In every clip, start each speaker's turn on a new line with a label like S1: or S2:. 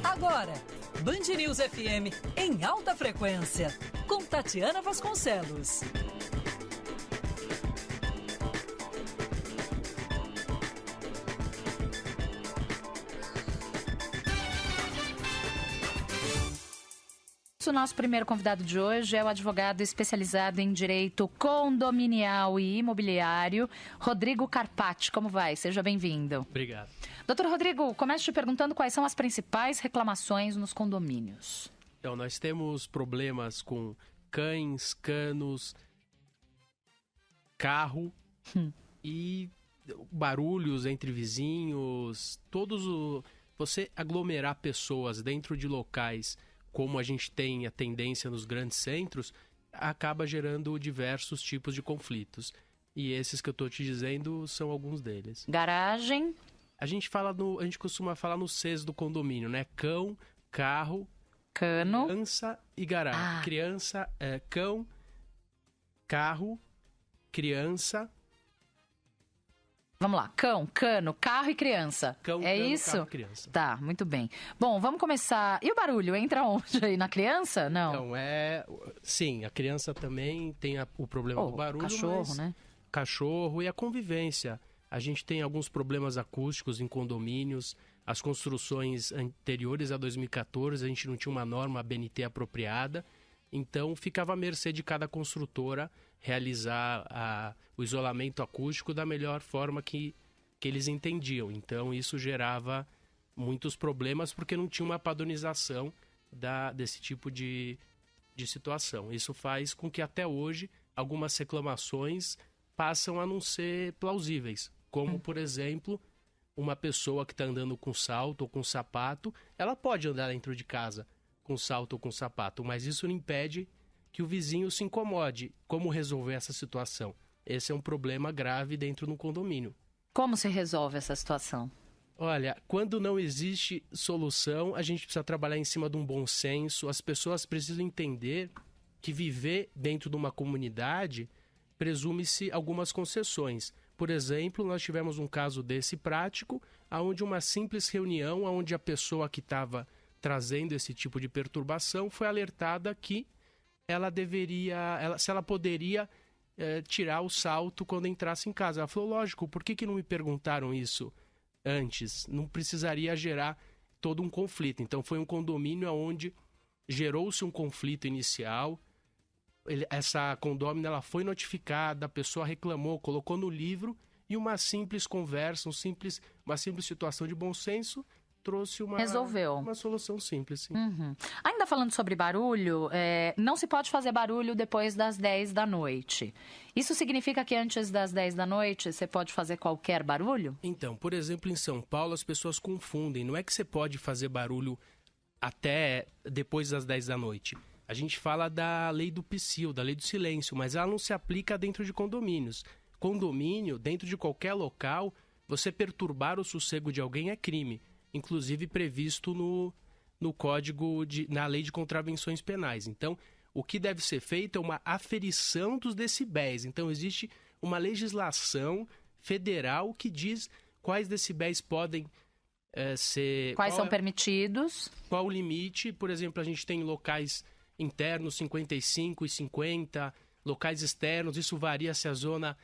S1: Agora, Band News FM em alta frequência, com Tatiana Vasconcelos.
S2: O nosso primeiro convidado de hoje é o advogado especializado em direito condominial e imobiliário, Rodrigo Carpati. Como vai? Seja bem-vindo.
S3: Obrigado.
S2: Doutor Rodrigo, comece te perguntando quais são as principais reclamações nos condomínios.
S3: Então, nós temos problemas com cães, canos, carro e barulhos entre vizinhos, você aglomerar pessoas dentro de locais como a gente tem a tendência nos grandes centros, acaba gerando diversos tipos de conflitos. E esses que eu estou te dizendo são alguns deles.
S2: Garagem.
S3: A gente costuma falar no Cs do condomínio, né? Cão, carro,
S2: cano,
S3: criança e garagem. Criança, cão, carro, criança.
S2: Vamos lá, cão, cano, carro e criança.
S3: Cão,
S2: é
S3: cano,
S2: isso?
S3: Carro e criança.
S2: Tá, muito bem. Bom, vamos começar. E o barulho, entra onde aí? Na criança? Não.
S3: Então, sim, a criança também tem o problema do barulho,
S2: cachorro, né?
S3: Cachorro e a convivência. A gente tem alguns problemas acústicos em condomínios. As construções anteriores a 2014, a gente não tinha uma norma BNT apropriada. Então, ficava à mercê de cada construtora realizar o isolamento acústico da melhor forma que eles entendiam. Então, isso gerava muitos problemas porque não tinha uma padronização desse tipo de situação. Isso faz com que, até hoje, algumas reclamações passam a não ser plausíveis. Como, por exemplo, uma pessoa que está andando com salto ou com sapato, ela pode andar dentro de casa com salto ou com sapato, mas isso não impede que o vizinho se incomode. Como resolver essa situação? Esse é um problema grave dentro do condomínio.
S2: Como se resolve essa situação?
S3: Olha, quando não existe solução, a gente precisa trabalhar em cima de um bom senso. As pessoas precisam entender que viver dentro de uma comunidade presume-se algumas concessões. Por exemplo, nós tivemos um caso desse prático, onde uma simples reunião, onde a pessoa que estava trazendo esse tipo de perturbação foi alertada que se ela poderia tirar o salto quando entrasse em casa. Ela falou, lógico, por que não me perguntaram isso antes? Não precisaria gerar todo um conflito. Então foi um condomínio onde gerou-se um conflito inicial. Essa condômina ela foi notificada, a pessoa reclamou, colocou no livro e uma simples conversa, uma simples situação de bom senso trouxe uma solução simples. Sim.
S2: Uhum. Ainda falando sobre barulho, não se pode fazer barulho depois das 10 da noite. Isso significa que antes das 10 da noite você pode fazer qualquer barulho?
S3: Então, por exemplo, em São Paulo as pessoas confundem. Não é que você pode fazer barulho até depois das 10 da noite. A gente fala da lei do psil, da lei do silêncio, mas ela não se aplica dentro de condomínios. Condomínio, dentro de qualquer local, você perturbar o sossego de alguém é crime. Inclusive previsto no Código, na Lei de Contravenções Penais. Então, o que deve ser feito é uma aferição dos decibéis. Então, existe uma legislação federal que diz quais decibéis podem ser...
S2: Quais são permitidos.
S3: Qual o limite. Por exemplo, a gente tem locais internos 55 e 50, locais externos, isso varia se a zona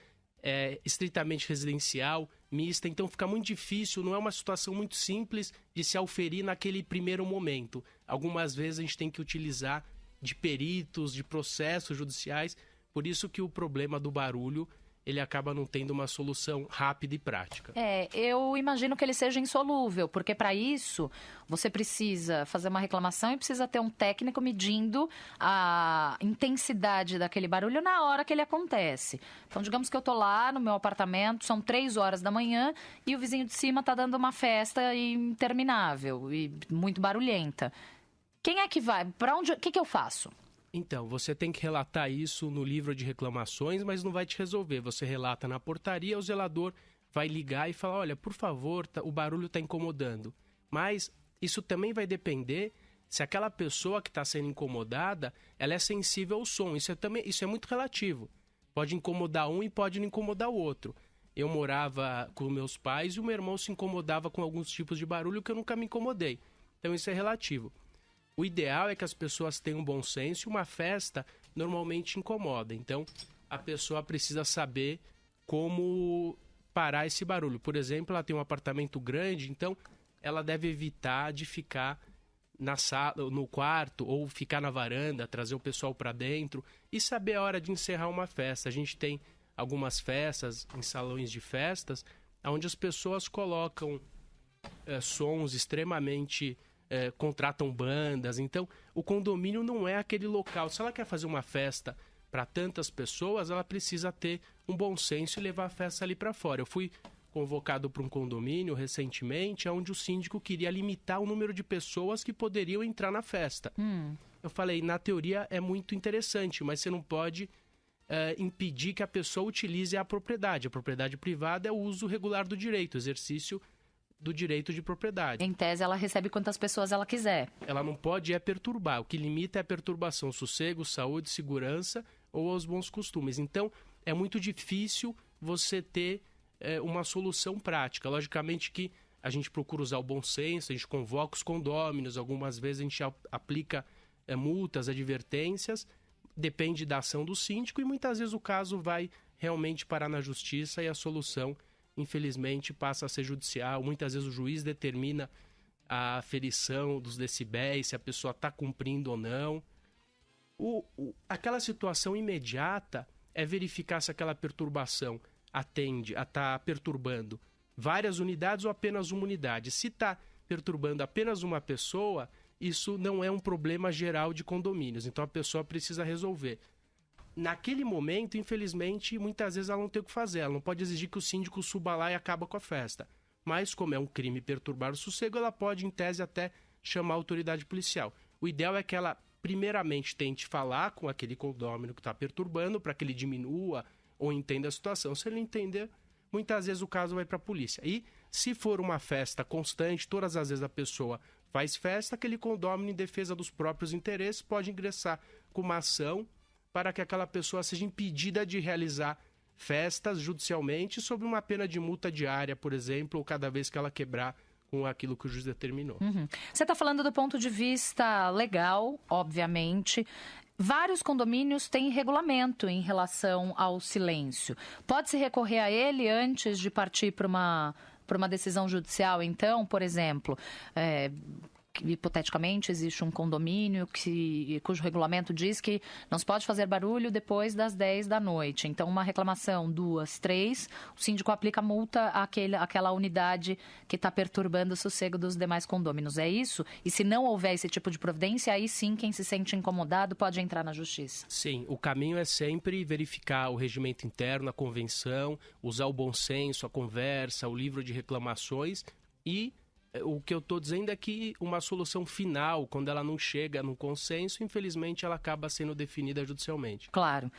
S3: é estritamente residencial, mista, então fica muito difícil, não é uma situação muito simples de se auferir naquele primeiro momento. Algumas vezes a gente tem que utilizar de peritos, de processos judiciais, por isso que o problema do barulho ele acaba não tendo uma solução rápida e prática.
S2: Eu imagino que ele seja insolúvel, porque para isso você precisa fazer uma reclamação e precisa ter um técnico medindo a intensidade daquele barulho na hora que ele acontece. Então, digamos que eu estou lá no meu apartamento, são 3 horas da manhã e o vizinho de cima está dando uma festa interminável e muito barulhenta. Quem é que vai? Para onde? O que eu faço?
S3: Então, você tem que relatar isso no livro de reclamações, mas não vai te resolver. Você relata na portaria, o zelador vai ligar e falar, olha, por favor, o barulho está incomodando. Mas isso também vai depender se aquela pessoa que está sendo incomodada, ela é sensível ao som. Isso é muito relativo. Pode incomodar um e pode não incomodar o outro. eu morava com meus pais e o meu irmão se incomodava com alguns tipos de barulho que eu nunca me incomodei. Então isso é relativo. O ideal é que as pessoas tenham bom senso e uma festa normalmente incomoda. Então a pessoa precisa saber como parar esse barulho. Por exemplo, ela tem um apartamento grande, então ela deve evitar de ficar na sala, no quarto, ou ficar na varanda, trazer o pessoal para dentro e saber a hora de encerrar uma festa. A gente tem algumas festas em salões de festas, onde as pessoas colocam sons extremamente... contratam bandas. Então, o condomínio não é aquele local. Se ela quer fazer uma festa para tantas pessoas, ela precisa ter um bom senso e levar a festa ali para fora. Eu fui convocado para um condomínio recentemente, onde o síndico queria limitar o número de pessoas que poderiam entrar na festa. Eu falei, na teoria é muito interessante, mas você não pode impedir que a pessoa utilize a propriedade. A propriedade privada é o uso regular do direito, o exercício do direito de propriedade.
S2: Em tese, ela recebe quantas pessoas ela quiser.
S3: Ela não pode perturbar. O que limita é a perturbação, sossego, saúde, segurança ou aos bons costumes. Então, é muito difícil você ter uma solução prática. Logicamente que a gente procura usar o bom senso, a gente convoca os condôminos, algumas vezes a gente aplica multas, advertências, depende da ação do síndico e muitas vezes o caso vai realmente parar na justiça e a solução, infelizmente, passa a ser judicial. Muitas vezes o juiz determina a aferição dos decibéis, se a pessoa está cumprindo ou não. Aquela situação imediata é verificar se aquela perturbação atende a estar perturbando várias unidades ou apenas uma unidade. Se está perturbando apenas uma pessoa, isso não é um problema geral de condomínios. Então a pessoa precisa resolver. Naquele momento, infelizmente, muitas vezes ela não tem o que fazer. Ela não pode exigir que o síndico suba lá e acabe com a festa. Mas, como é um crime perturbar o sossego, ela pode, em tese, até chamar a autoridade policial. O ideal é que ela, primeiramente, tente falar com aquele condômino que está perturbando para que ele diminua ou entenda a situação. Se ele entender, muitas vezes o caso vai para a polícia. E, se for uma festa constante, todas as vezes a pessoa faz festa, aquele condômino, em defesa dos próprios interesses, pode ingressar com uma ação para que aquela pessoa seja impedida de realizar festas judicialmente sob uma pena de multa diária, por exemplo, ou cada vez que ela quebrar com aquilo que o juiz determinou.
S2: Você está falando do ponto de vista legal, obviamente. Vários condomínios têm regulamento em relação ao silêncio. Pode-se recorrer a ele antes de partir para uma decisão judicial? Então, por exemplo... hipoteticamente, existe um condomínio cujo regulamento diz que não se pode fazer barulho depois das 10 da noite. Então, uma reclamação, 2, 3, o síndico aplica multa àquela unidade que está perturbando o sossego dos demais condôminos. É isso? E se não houver esse tipo de providência, aí sim quem se sente incomodado pode entrar na justiça.
S3: Sim, o caminho é sempre verificar o regimento interno, a convenção, usar o bom senso, a conversa, o livro de reclamações e... O que eu estou dizendo é que uma solução final, quando ela não chega no consenso, infelizmente ela acaba sendo definida judicialmente.
S2: Claro.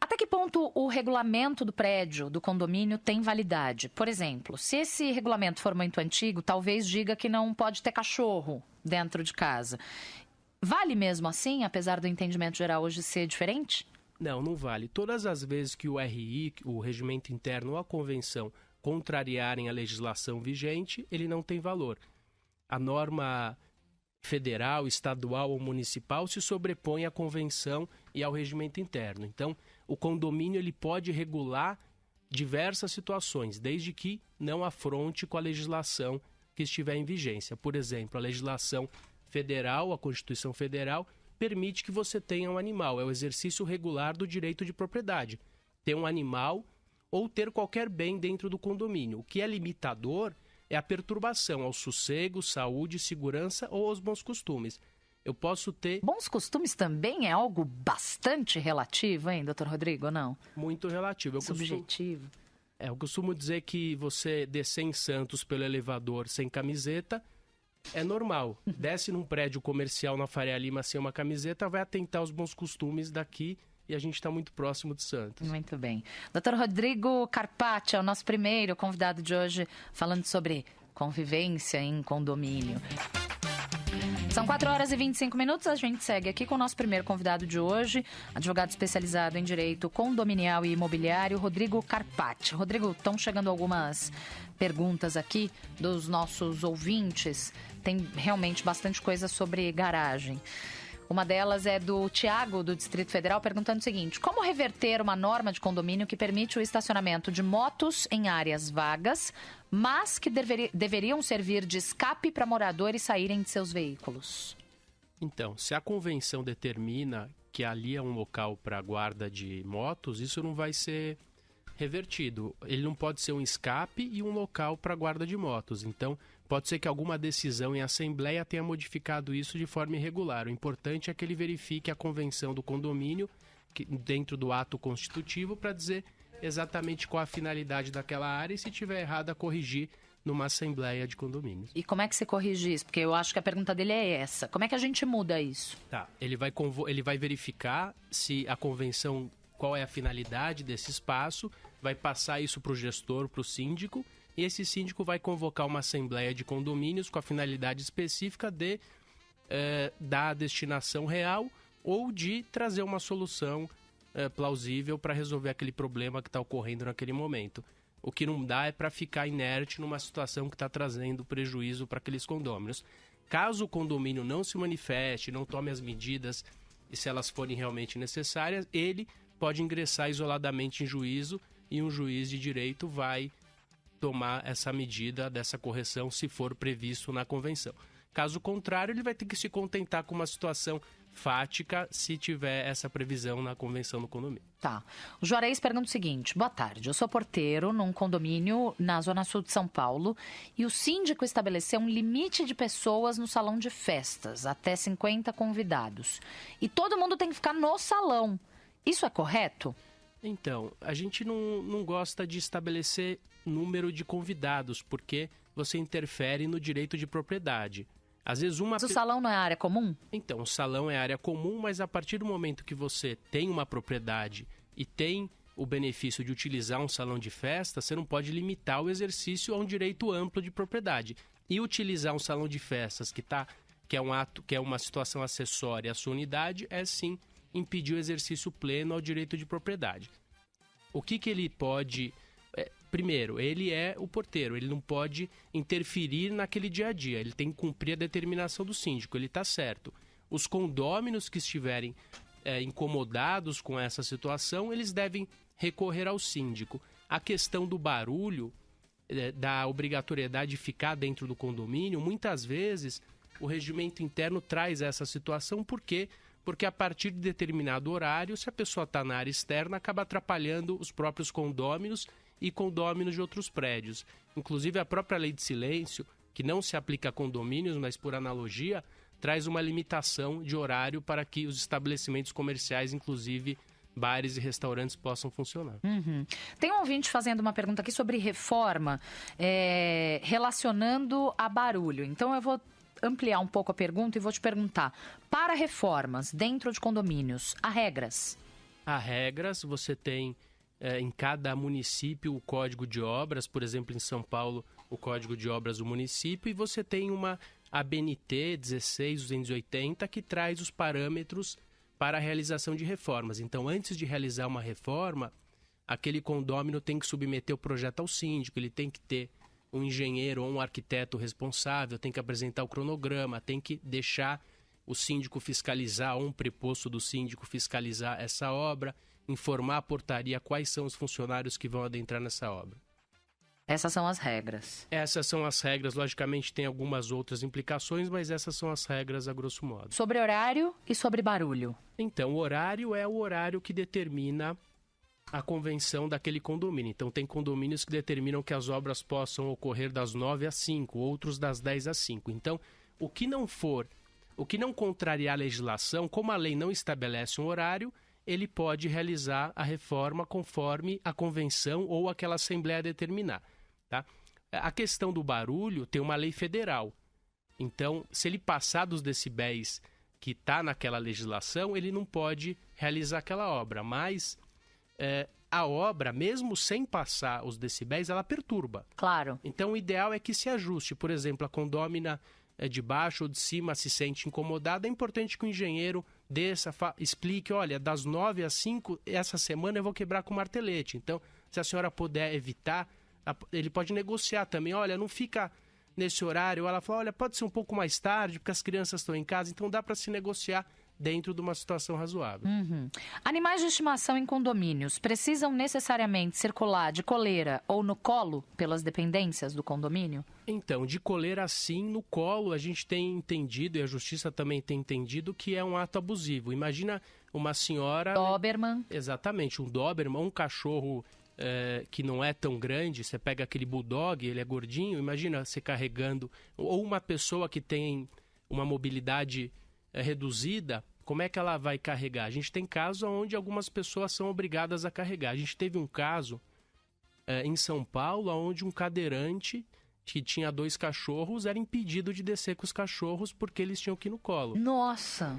S2: Até que ponto o regulamento do prédio, do condomínio, tem validade? Por exemplo, se esse regulamento for muito antigo, talvez diga que não pode ter cachorro dentro de casa. Vale mesmo assim, apesar do entendimento geral hoje ser diferente?
S3: Não, não vale. Todas as vezes que o RI, o regimento interno ou a convenção contrariarem a legislação vigente, ele não tem valor. A norma federal, estadual ou municipal se sobrepõe à convenção e ao regimento interno. Então, o condomínio ele pode regular diversas situações, desde que não afronte com a legislação que estiver em vigência. Por exemplo, a legislação federal, a Constituição Federal, permite que você tenha um animal. É o exercício regular do direito de propriedade. Ter um animal ou ter qualquer bem dentro do condomínio. O que é limitador é a perturbação ao sossego, saúde, segurança ou aos bons costumes. Eu posso ter...
S2: Bons costumes também é algo bastante relativo, hein, doutor Rodrigo, ou não?
S3: Muito relativo.
S2: Subjetivo.
S3: Eu costumo dizer que você descer em Santos pelo elevador sem camiseta é normal. Desce num prédio comercial na Faria Lima sem uma camiseta, vai atentar aos bons costumes daqui... E a gente está muito próximo de Santos.
S2: Muito bem. Dr. Rodrigo Carpati é o nosso primeiro convidado de hoje, falando sobre convivência em condomínio. São 4h25, a gente segue aqui com o nosso primeiro convidado de hoje, advogado especializado em direito condominial e imobiliário, Rodrigo Carpati. Rodrigo, estão chegando algumas perguntas aqui dos nossos ouvintes, tem realmente bastante coisa sobre garagem. Uma delas é do Tiago, do Distrito Federal, perguntando o seguinte: como reverter uma norma de condomínio que permite o estacionamento de motos em áreas vagas, mas que deveriam servir de escape para moradores saírem de seus veículos?
S3: Então, se a convenção determina que ali é um local para guarda de motos, isso não vai ser revertido. Ele não pode ser um escape e um local para guarda de motos. Então, pode ser que alguma decisão em assembleia tenha modificado isso de forma irregular. O importante é que ele verifique a convenção do condomínio dentro do ato constitutivo para dizer exatamente qual a finalidade daquela área e, se tiver errado, a corrigir numa assembleia de condomínios.
S2: E como é que se corrige isso? Porque eu acho que a pergunta dele é essa. Como é que a gente muda isso?
S3: Tá, ele vai verificar se a convenção, qual é a finalidade desse espaço, vai passar isso para o gestor, para o síndico, e esse síndico vai convocar uma assembleia de condomínios com a finalidade específica de dar a destinação real ou de trazer uma solução plausível para resolver aquele problema que está ocorrendo naquele momento. O que não dá é para ficar inerte numa situação que está trazendo prejuízo para aqueles condôminos. Caso o condomínio não se manifeste, não tome as medidas, e se elas forem realmente necessárias, ele pode ingressar isoladamente em juízo e um juiz de direito vai tomar essa medida dessa correção se for previsto na convenção. Caso contrário, ele vai ter que se contentar com uma situação fática se tiver essa previsão na convenção do condomínio.
S2: Tá. O Juarez pergunta o seguinte: boa tarde, eu sou porteiro num condomínio na Zona Sul de São Paulo e o síndico estabeleceu um limite de pessoas no salão de festas, até 50 convidados. E todo mundo tem que ficar no salão. Isso é correto?
S3: Então, a gente não gosta de estabelecer número de convidados, porque você interfere no direito de propriedade. Às vezes
S2: Mas o salão não é área comum?
S3: Então, o salão é área comum, mas a partir do momento que você tem uma propriedade e tem o benefício de utilizar um salão de festa, você não pode limitar o exercício a um direito amplo de propriedade. E utilizar um salão de festas que é uma situação acessória à sua unidade, é sim impedir o exercício pleno ao direito de propriedade. O que ele pode... Primeiro, ele é o porteiro, ele não pode interferir naquele dia a dia, ele tem que cumprir a determinação do síndico, ele está certo. Os condôminos que estiverem incomodados com essa situação, eles devem recorrer ao síndico. A questão do barulho, da obrigatoriedade de ficar dentro do condomínio, muitas vezes o regimento interno traz essa situação, porque a partir de determinado horário, se a pessoa está na área externa, acaba atrapalhando os próprios condôminos e condôminos de outros prédios. Inclusive, a própria lei de silêncio, que não se aplica a condomínios, mas por analogia, traz uma limitação de horário para que os estabelecimentos comerciais, inclusive bares e restaurantes, possam funcionar.
S2: Uhum. Tem um ouvinte fazendo uma pergunta aqui sobre reforma, relacionando a barulho. Então, eu vou ampliar um pouco a pergunta e vou te perguntar: para reformas dentro de condomínios, há regras?
S3: Há regras, você tem em cada município o Código de Obras, por exemplo, em São Paulo, o Código de Obras do município, e você tem uma ABNT 16280 que traz os parâmetros para a realização de reformas. Então, antes de realizar uma reforma, aquele condômino tem que submeter o projeto ao síndico, ele tem que ter um engenheiro ou um arquiteto responsável, tem que apresentar o cronograma, tem que deixar o síndico fiscalizar, ou um preposto do síndico fiscalizar essa obra, informar a portaria quais são os funcionários que vão adentrar nessa obra.
S2: Essas são as regras.
S3: Essas são as regras, logicamente tem algumas outras implicações, mas essas são as regras a grosso modo.
S2: Sobre horário e sobre barulho?
S3: Então, o horário é o horário que determina a convenção daquele condomínio. Então, tem condomínios que determinam que as obras possam ocorrer das 9 às 5, outros das 10 às 5. Então, o que não contrariar a legislação, como a lei não estabelece um horário, ele pode realizar a reforma conforme a convenção ou aquela assembleia determinar. Tá? A questão do barulho tem uma lei federal. Então, se ele passar dos decibéis que está naquela legislação, ele não pode realizar aquela obra. Mas a obra, mesmo sem passar os decibéis, ela perturba.
S2: Claro.
S3: Então, o ideal é que se ajuste. Por exemplo, a condômina de baixo ou de cima se sente incomodada, é importante que o engenheiro desça, explique, olha, das 9 às 5, essa semana eu vou quebrar com martelete. Então, se a senhora puder evitar, ele pode negociar também, olha, não fica nesse horário. Ela fala, olha, pode ser um pouco mais tarde, porque as crianças estão em casa, então dá para se negociar dentro de uma situação razoável.
S2: Animais de estimação em condomínios precisam necessariamente circular de coleira ou no colo pelas dependências do condomínio?
S3: Então, de coleira sim, no colo a gente tem entendido, e a justiça também tem entendido, que é um ato abusivo. Imagina uma senhora...
S2: Doberman.
S3: Exatamente, um Doberman, um cachorro que não é tão grande, você pega aquele bulldog, ele é gordinho, imagina você carregando, ou uma pessoa que tem uma mobilidade reduzida, como é que ela vai carregar? A gente tem casos onde algumas pessoas são obrigadas a carregar. A gente teve um caso em São Paulo, onde um cadeirante que tinha 2 cachorros era impedido de descer com os cachorros porque eles tinham que ir no colo.
S2: Nossa!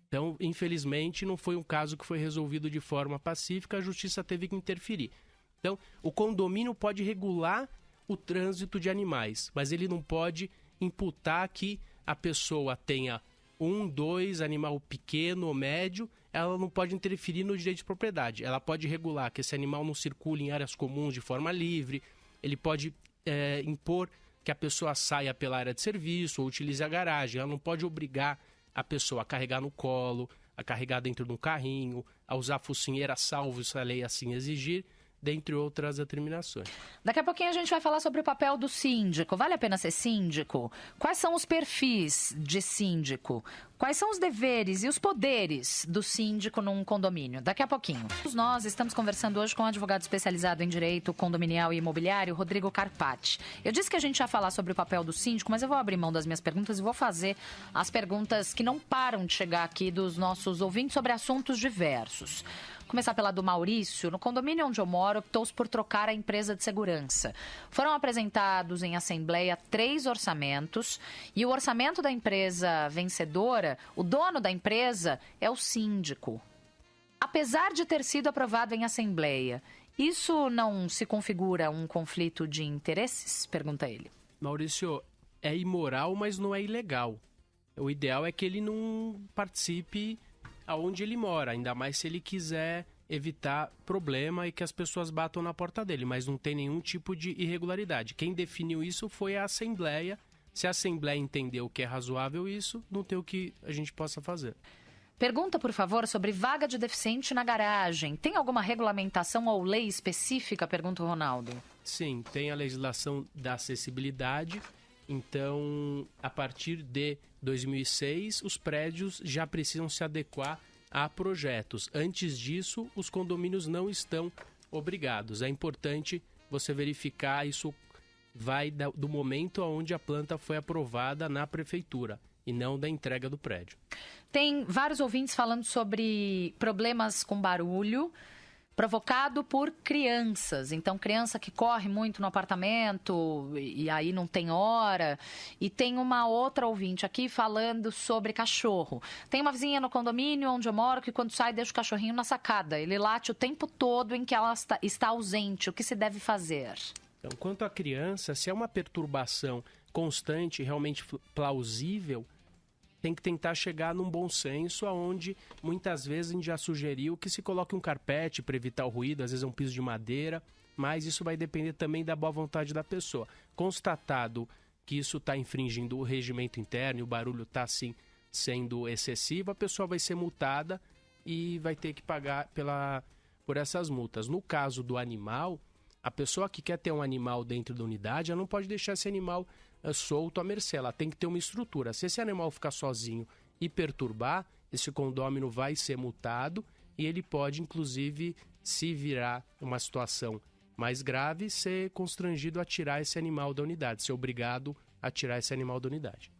S3: Então, infelizmente, não foi um caso que foi resolvido de forma pacífica, a justiça teve que interferir. Então, o condomínio pode regular o trânsito de animais, mas ele não pode imputar que a pessoa tenha 1, 2, animal pequeno ou médio, ela não pode interferir no direito de propriedade. Ela pode regular que esse animal não circule em áreas comuns de forma livre, ele pode impor que a pessoa saia pela área de serviço ou utilize a garagem. Ela não pode obrigar a pessoa a carregar no colo, a carregar dentro de um carrinho, a usar focinheira, salvo se a lei assim exigir, dentre outras determinações.
S2: Daqui a pouquinho a gente vai falar sobre o papel do síndico. Vale a pena ser síndico? Quais são os perfis de síndico? Quais são os deveres e os poderes do síndico num condomínio? Daqui a pouquinho. Nós estamos conversando hoje com um advogado especializado em direito condominial e imobiliário, Rodrigo Carpati. Eu disse que a gente ia falar sobre o papel do síndico, mas eu vou abrir mão das minhas perguntas e vou fazer as perguntas que não param de chegar aqui dos nossos ouvintes sobre assuntos diversos. Começar pela do Maurício. No condomínio onde eu moro, optou-se por trocar a empresa de segurança. Foram apresentados em assembleia 3 orçamentos e o orçamento da empresa vencedora, o dono da empresa é o síndico. Apesar de ter sido aprovado em assembleia, isso não se configura um conflito de interesses? Pergunta ele.
S3: Maurício, é imoral, mas não é ilegal. O ideal é que ele não participe aonde ele mora, ainda mais se ele quiser evitar problema e que as pessoas batam na porta dele, mas não tem nenhum tipo de irregularidade. Quem definiu isso foi a Assembleia. Se a Assembleia entendeu que é razoável isso, não tem o que a gente possa fazer.
S2: Pergunta, por favor, sobre vaga de deficiente na garagem. Tem alguma regulamentação ou lei específica? Pergunta o Ronaldo.
S3: Sim, tem a legislação da acessibilidade. Então, a partir de 2006, os prédios já precisam se adequar a projetos. Antes disso, os condomínios não estão obrigados. É importante você verificar, isso vai do momento onde a planta foi aprovada na prefeitura e não da entrega do prédio.
S2: Tem vários ouvintes falando sobre problemas com barulho provocado por crianças. Então, criança que corre muito no apartamento e aí não tem hora. E tem uma outra ouvinte aqui falando sobre cachorro. Tem uma vizinha no condomínio onde eu moro que quando sai deixa o cachorrinho na sacada. Ele late o tempo todo em que ela está ausente. O que se deve fazer?
S3: Então, quanto à criança, se é uma perturbação constante, realmente plausível, tem que tentar chegar num bom senso, onde muitas vezes a gente já sugeriu que se coloque um carpete para evitar o ruído, às vezes é um piso de madeira, mas isso vai depender também da boa vontade da pessoa. Constatado que isso está infringindo o regimento interno e o barulho está, assim, sendo excessivo, a pessoa vai ser multada e vai ter que pagar por essas multas. No caso do animal, a pessoa que quer ter um animal dentro da unidade, ela não pode deixar esse animal solto à mercê, ela tem que ter uma estrutura. Se esse animal ficar sozinho e perturbar, esse condômino vai ser multado e ele pode, inclusive, se virar uma situação mais grave, ser constrangido a tirar esse animal da unidade, ser obrigado a tirar esse animal da unidade.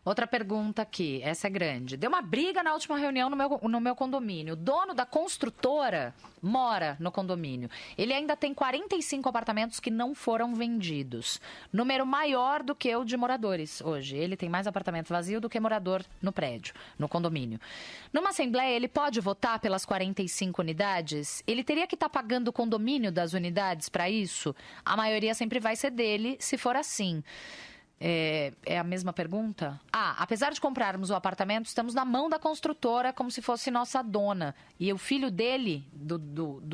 S2: Outra pergunta aqui, essa é grande. Deu uma briga na última reunião no meu condomínio. O dono da construtora mora no condomínio. Ele ainda tem 45 apartamentos que não foram vendidos. Número maior do que o de moradores hoje. Ele tem mais apartamento vazio do que morador no prédio, no condomínio. Numa assembleia, ele pode votar pelas 45 unidades? Ele teria que estar pagando o condomínio das unidades para isso? A maioria sempre vai ser dele, se for assim. É a mesma pergunta? Apesar de comprarmos o apartamento, estamos na mão da construtora como se fosse nossa dona. E o filho dele, do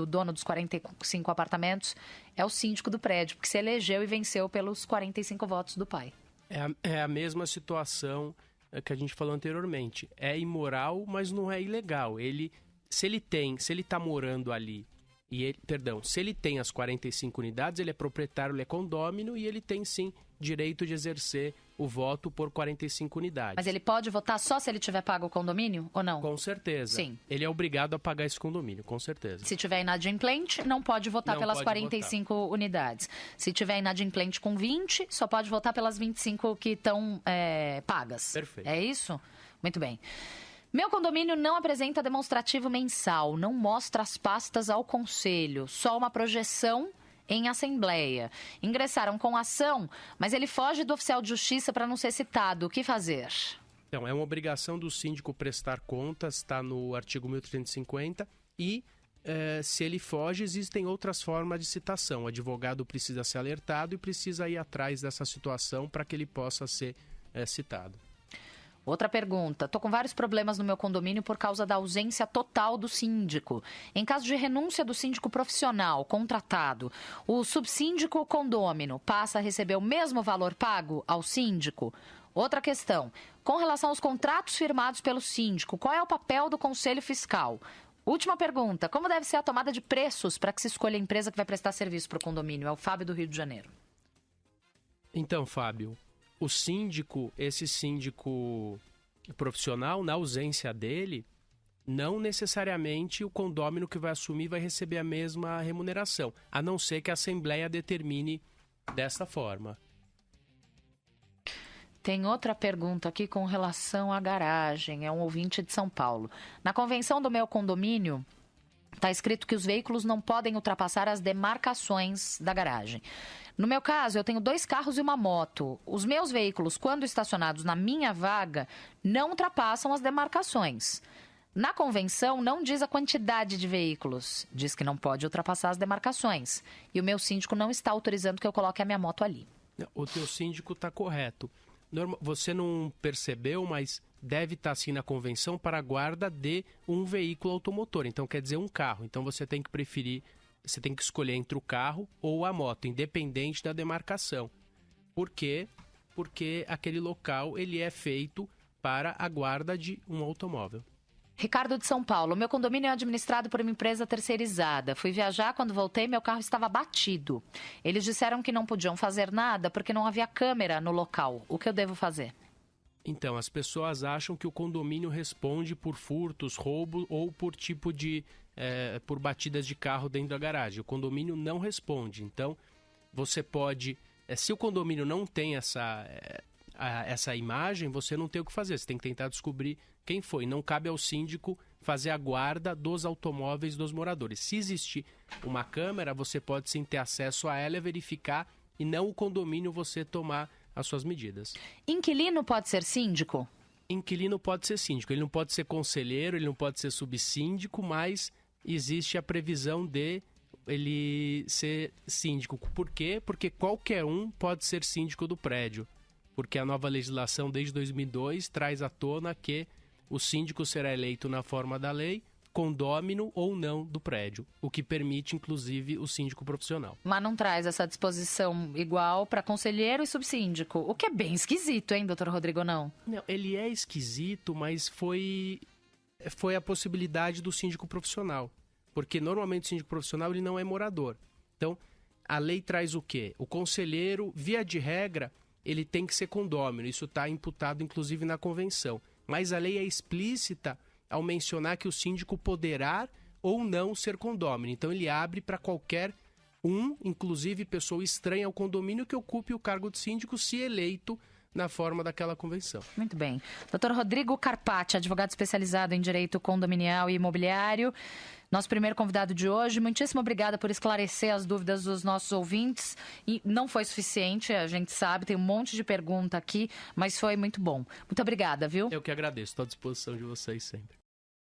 S2: dono dos 45 apartamentos, é o síndico do prédio, porque se elegeu e venceu pelos 45 votos do pai.
S3: É a mesma situação que a gente falou anteriormente. É imoral, mas não é ilegal. Se ele está morando ali, se ele tem as 45 unidades, ele é proprietário, ele é condômino e ele tem sim direito de exercer o voto por 45 unidades.
S2: Mas ele pode votar só se ele tiver pago o condomínio ou não?
S3: Com certeza.
S2: Sim.
S3: Ele é obrigado a pagar esse condomínio, com certeza.
S2: Se tiver inadimplente, não pode votar pelas 45 unidades. Se tiver inadimplente com 20, só pode votar pelas 25 que estão pagas.
S3: Perfeito.
S2: É isso? Muito bem. Meu condomínio não apresenta demonstrativo mensal, não mostra as pastas ao conselho, só uma projeção em assembleia. Ingressaram com ação, mas ele foge do oficial de justiça para não ser citado. O que fazer?
S3: Então, é uma obrigação do síndico prestar contas, está no artigo 1350, e se ele foge, existem outras formas de citação. O advogado precisa ser alertado e precisa ir atrás dessa situação para que ele possa ser citado.
S2: Outra pergunta. Estou com vários problemas no meu condomínio por causa da ausência total do síndico. Em caso de renúncia do síndico profissional, contratado, o subsíndico condômino passa a receber o mesmo valor pago ao síndico? Outra questão. Com relação aos contratos firmados pelo síndico, qual é o papel do Conselho Fiscal? Última pergunta. Como deve ser a tomada de preços para que se escolha a empresa que vai prestar serviço para o condomínio? É o Fábio do Rio de Janeiro.
S3: Então, Fábio, esse síndico profissional, na ausência dele, não necessariamente o condômino que vai assumir vai receber a mesma remuneração, a não ser que a Assembleia determine dessa forma.
S2: Tem outra pergunta aqui com relação à garagem. É um ouvinte de São Paulo. Na convenção do meu condomínio, está escrito que os veículos não podem ultrapassar as demarcações da garagem. No meu caso, eu tenho 2 carros e uma moto. Os meus veículos, quando estacionados na minha vaga, não ultrapassam as demarcações. Na convenção, não diz a quantidade de veículos. Diz que não pode ultrapassar as demarcações. E o meu síndico não está autorizando que eu coloque a minha moto ali.
S3: O teu síndico está correto. Você não percebeu, mas deve estar assim na convenção para a guarda de um veículo automotor. Então, quer dizer, um carro. Então, você tem que preferir... Você tem que escolher entre o carro ou a moto, independente da demarcação. Por quê? Porque aquele local ele é feito para a guarda de um automóvel.
S2: Ricardo de São Paulo. Meu condomínio é administrado por uma empresa terceirizada. Fui viajar, quando voltei, meu carro estava batido. Eles disseram que não podiam fazer nada porque não havia câmera no local. O que eu devo fazer?
S3: Então, as pessoas acham que o condomínio responde por furtos, roubo ou por tipo de... por batidas de carro dentro da garagem. O condomínio não responde. Então, você pode... se o condomínio não tem essa imagem, você não tem o que fazer. Você tem que tentar descobrir quem foi. Não cabe ao síndico fazer a guarda dos automóveis dos moradores. Se existir uma câmera, você pode sim ter acesso a ela e verificar, e não o condomínio você tomar as suas medidas.
S2: Inquilino pode ser síndico?
S3: Inquilino pode ser síndico. Ele não pode ser conselheiro, ele não pode ser subsíndico, mas existe a previsão de ele ser síndico. Por quê? Porque qualquer um pode ser síndico do prédio. Porque a nova legislação desde 2002 traz à tona que o síndico será eleito na forma da lei, condômino ou não do prédio, o que permite, inclusive, o síndico profissional.
S2: Mas não traz essa disposição igual para conselheiro e subsíndico, o que é bem esquisito, hein, doutor Rodrigo, não?
S3: Não, ele é esquisito, mas foi a possibilidade do síndico profissional, porque normalmente o síndico profissional ele não é morador. Então, a lei traz o quê? O conselheiro, via de regra, ele tem que ser condômino, isso está imputado, inclusive, na convenção. Mas a lei é explícita ao mencionar que o síndico poderá ou não ser condômino. Então, ele abre para qualquer inclusive pessoa estranha ao condomínio, que ocupe o cargo de síndico, se eleito na forma daquela convenção.
S2: Muito bem. Dr. Rodrigo Carpati, advogado especializado em direito condominial e imobiliário, nosso primeiro convidado de hoje. Muitíssimo obrigada por esclarecer as dúvidas dos nossos ouvintes. E não foi suficiente, a gente sabe, tem um monte de pergunta aqui, mas foi muito bom. Muito obrigada, viu?
S3: Eu que agradeço, estou à disposição de vocês sempre.